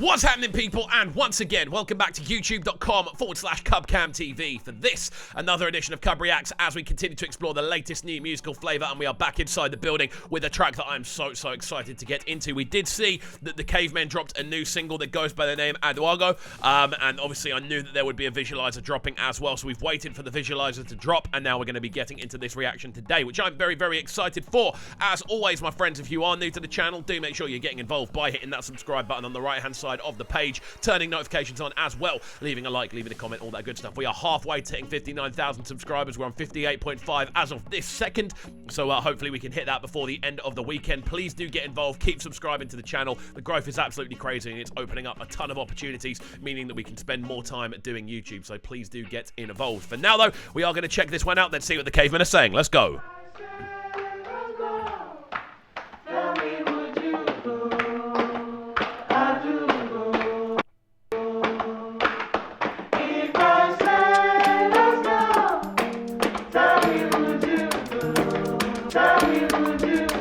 What's happening, people? And once again, welcome back to youtube.com/CubCamTV for this, another edition of CUBREACTS, as we continue to explore the latest new musical flavour, and we are back inside the building with a track that I'm so excited to get into. We did see that the Cavemen dropped a new single that goes by the name Adaugo, and obviously I knew that there would be a visualizer dropping as well, so we've waited for the visualizer to drop, and now we're going to be getting into this reaction today, which I'm very excited for. As always, my friends, if you are new to the channel, do make sure you're getting involved by hitting that subscribe button on the right-hand side of the page, turning notifications on as well, leaving a like, leaving a comment, all that good stuff. We are halfway to hitting 59,000 subscribers. We're on 58.5 as of this second, so hopefully we can hit that before the end of the weekend. Please do get involved, keep subscribing to the channel. The growth is absolutely crazy and it's opening up a ton of opportunities, meaning that we can spend more time doing YouTube, so please do get involved. For now though, we are going to check this one out, let's see what the Cavemen are saying. Let's go.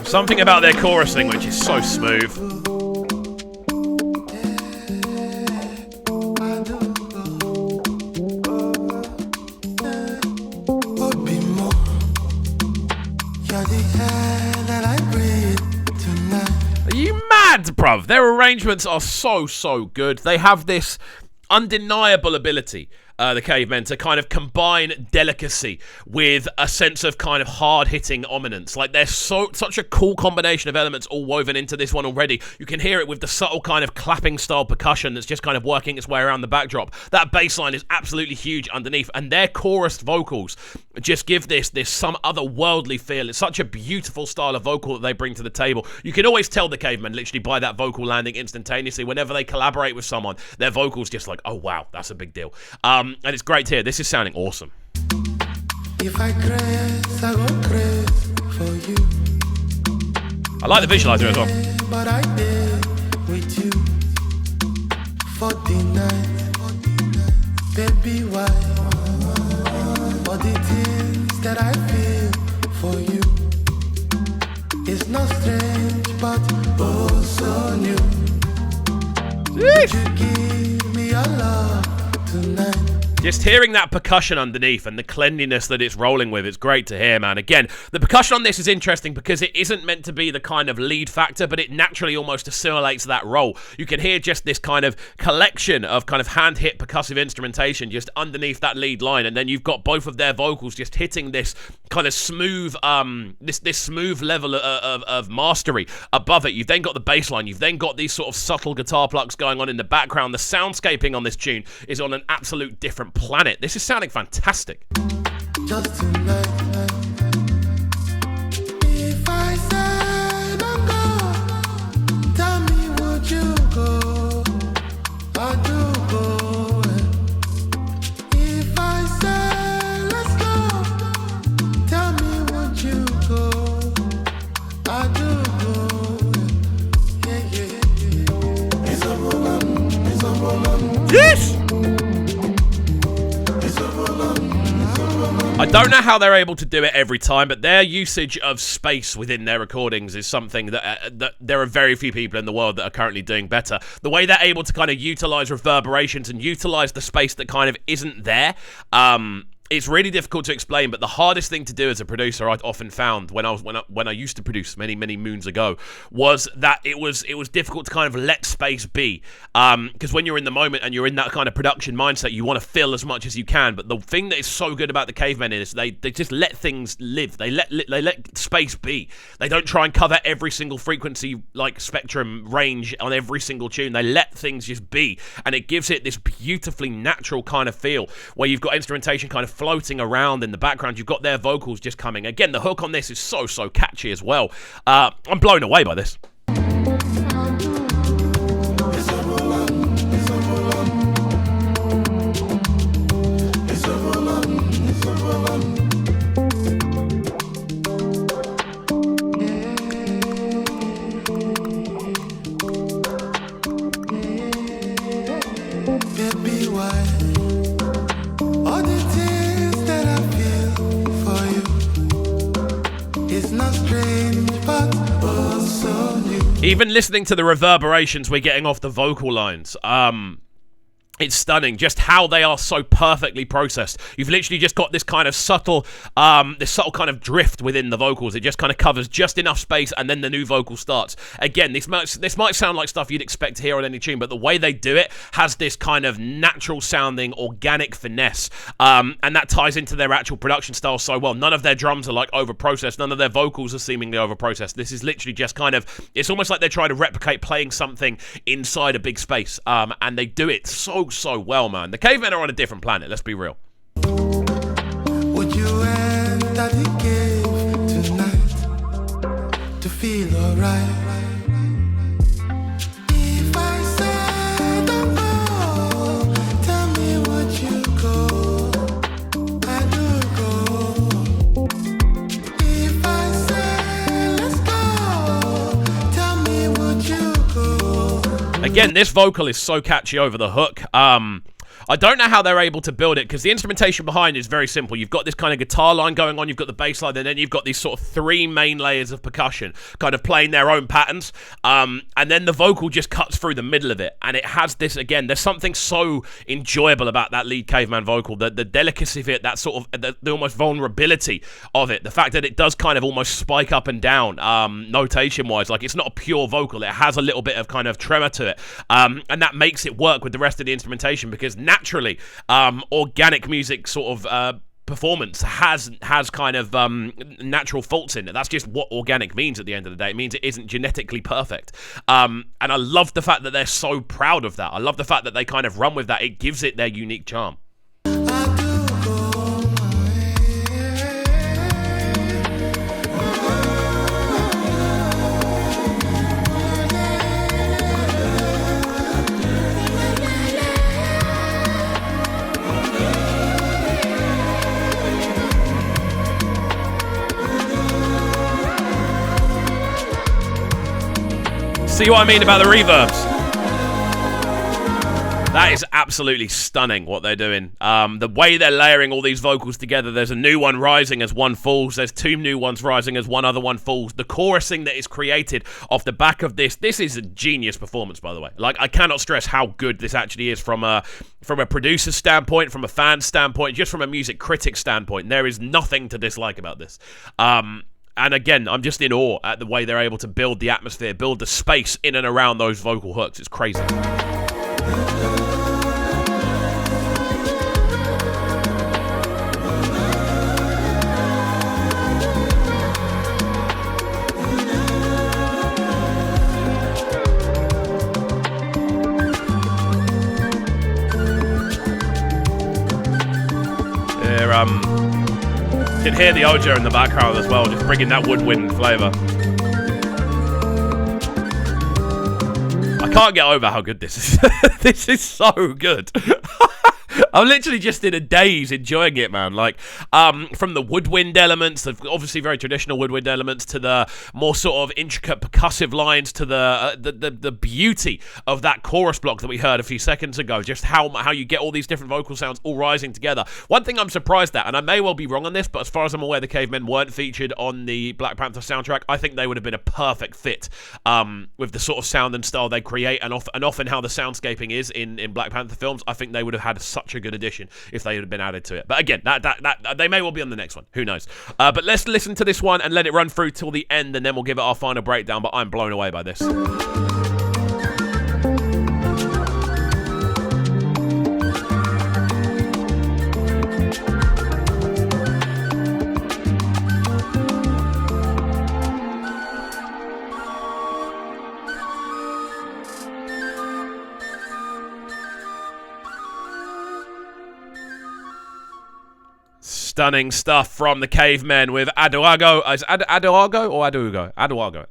Something about their chorusing which is so smooth. Are you mad, bruv? Their arrangements are so good. They have this undeniable ability, the Cavemen, to kind of combine delicacy with a sense of kind of hard-hitting ominence. Like, there's such a cool combination of elements all woven into this one already. You can hear it with the subtle kind of clapping-style percussion that's just kind of working its way around the backdrop. That bass line is absolutely huge underneath, and their chorused vocals just give this some otherworldly feel. It's such a beautiful style of vocal that they bring to the table. You can always tell the Cavemen literally by that vocal landing instantaneously. Whenever they collaborate with someone, their vocals just like, oh wow, that's a big deal. And it's great to hear. This is sounding awesome. If I craze, I go craze for you. I like the visualizer as well. But I did with you for the night. Baby, why? For the things that I feel for you. It's not strange, but oh so new. Would you give me your love tonight? Just hearing that percussion underneath and the cleanliness that it's rolling with, it's great to hear, man. Again, the percussion on this is interesting because it isn't meant to be the kind of lead factor, but it naturally almost assimilates that role. You can hear just this kind of collection of kind of hand-hit percussive instrumentation just underneath that lead line, and then you've got both of their vocals just hitting this kind of smooth, this smooth level of mastery above it. You've then got the bass line, you've then got these sort of subtle guitar plucks going on in the background. The soundscaping on this tune is on an absolute different planet. This is sounding fantastic. Just tonight. If I said don't go, tell me would you go? I do go. If I said let's go, tell me would you go? I do go. Yeah. It's a woman. Yes! I don't know how they're able to do it every time, but their usage of space within their recordings is something that there are very few people in the world that are currently doing better. The way they're able to kind of utilize reverberations and utilize the space that kind of isn't there, it's really difficult to explain, but the hardest thing to do as a producer, I'd often found when I used to produce many moons ago, was that it was difficult to kind of let space be, because when you're in the moment and you're in that kind of production mindset, you want to fill as much as you can. But the thing that is so good about the Cavemen is they just let things live. They let space be. They don't try and cover every single frequency like spectrum range on every single tune. They let things just be, and it gives it this beautifully natural kind of feel where you've got instrumentation kind of floating around in the background. You've got their vocals just coming. Again, the hook on this is so catchy as well. I'm blown away by this. Baby, why? All the things that I feel for you. It's not strange, but oh so new. Even listening to the reverberations we're getting off the vocal lines, it's stunning just how they are so perfectly processed. You've literally just got this kind of subtle kind of drift within the vocals. It just kind of covers just enough space, and then the new vocal starts. Again, this might sound like stuff you'd expect to hear on any tune, but the way they do it has this kind of natural sounding, organic finesse, and that ties into their actual production style so well. None of their drums are like over-processed. None of their vocals are seemingly over-processed. This is literally just kind of, it's almost like they're trying to replicate playing something inside a big space, and they do it so well, man. The Cavemen are on a different planet, let's be real. Would you enter the cave tonight to feel alright? If I said don't go, tell me would you go? I do go. If I say let's go, tell me would you go? Again, this vocal is so catchy over the hook. I don't know how they're able to build it, because the instrumentation behind is very simple. You've got this kind of guitar line going on, you've got the bass line, and then you've got these sort of three main layers of percussion kind of playing their own patterns, and then the vocal just cuts through the middle of it, and it has this, again, there's something so enjoyable about that lead Caveman vocal, the delicacy of it, that sort of, the almost vulnerability of it, the fact that it does kind of almost spike up and down, notation-wise, like it's not a pure vocal, it has a little bit of kind of tremor to it, and that makes it work with the rest of the instrumentation, because naturally, organic music sort of performance has kind of natural faults in it. That's just what organic means at the end of the day. It means it isn't genetically perfect. And I love the fact that they're so proud of that. I love the fact that they kind of run with that. It gives it their unique charm. See what I mean about the reverbs? That is absolutely stunning what they're doing. The way they're layering all these vocals together. There's a new one rising as one falls. There's two new ones rising as one other one falls. The chorusing that is created off the back of this is a genius performance, by the way. Like, I cannot stress how good this actually is from a producer standpoint, from a fan standpoint, just from a music critic standpoint. There is nothing to dislike about this. And again, I'm just in awe at the way they're able to build the atmosphere, build the space in and around those vocal hooks. It's crazy. Can hear the Ojo in the background as well, just bringing that woodwind flavour. I can't get over how good this is. This is so good. I'm literally just in a daze enjoying it, man. Like, from the woodwind elements, the obviously very traditional woodwind elements, to the more sort of intricate percussive lines, to the beauty of that chorus block that we heard a few seconds ago. Just how you get all these different vocal sounds all rising together. One thing I'm surprised at, and I may well be wrong on this, but as far as I'm aware, the Cavemen weren't featured on the Black Panther soundtrack. I think they would have been a perfect fit with the sort of sound and style they create, and often how the soundscaping is in Black Panther films. I think they would have had such a good addition if they had been added to it. But again, that they may well be on the next one. Who knows? But let's listen to this one and let it run through till the end, and then we'll give it our final breakdown. But I'm blown away by this. Stunning stuff from the Cavemen with Adaugo. Is Adaugo or Adaugo? Adaugo.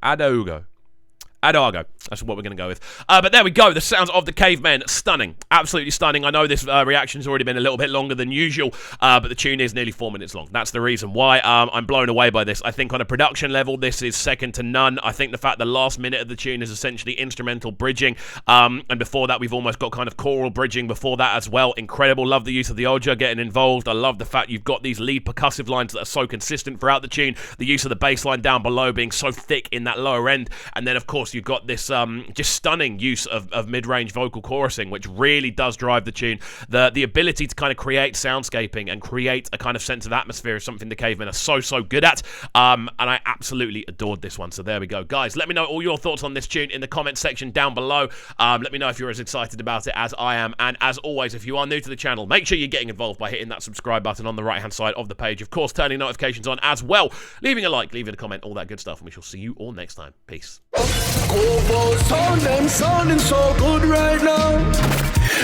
Adaugo. That's what we're going to go with. But there we go. The sounds of the Cavemen. Stunning. Absolutely stunning. I know this reaction's already been a little bit longer than usual, but the tune is nearly 4 minutes long. That's the reason why I'm blown away by this. I think on a production level, this is second to none. I think the fact the last minute of the tune is essentially instrumental bridging, and before that, we've almost got kind of choral bridging before that as well. Incredible. Love the use of the Oja getting involved. I love the fact you've got these lead percussive lines that are so consistent throughout the tune. The use of the bass line down below being so thick in that lower end. And then, of course, course, you've got this just stunning use of mid-range vocal chorusing, which really does drive the tune. The ability to kind of create soundscaping and create a kind of sense of atmosphere is something the Cavemen are so good at, and I absolutely adored this one. So there we go, guys. Let me know all your thoughts on this tune in the comment section down below. Let me know if you're as excited about it as I am, and as always, if you are new to the channel, make sure you're getting involved by hitting that subscribe button on the right hand side of the page, of course turning notifications on as well, leaving a like, leaving a comment, all that good stuff, and we shall see you all next time. Peace. Them sounding so good right now.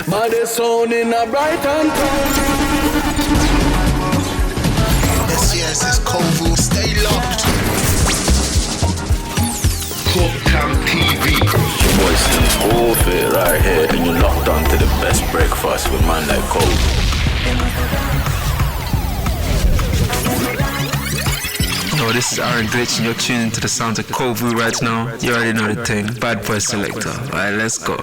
But they're sounding a bright and town. Yes, it's Kovu. Stay locked. Cooktown TV. Your boy's in all fit right here, and you're locked on to the best breakfast with man like Kovu. Yo, this is Aaron Glitch and you're tuning to the sounds of Kovu right now. You already know the thing. Bad boy selector. Alright, let's go.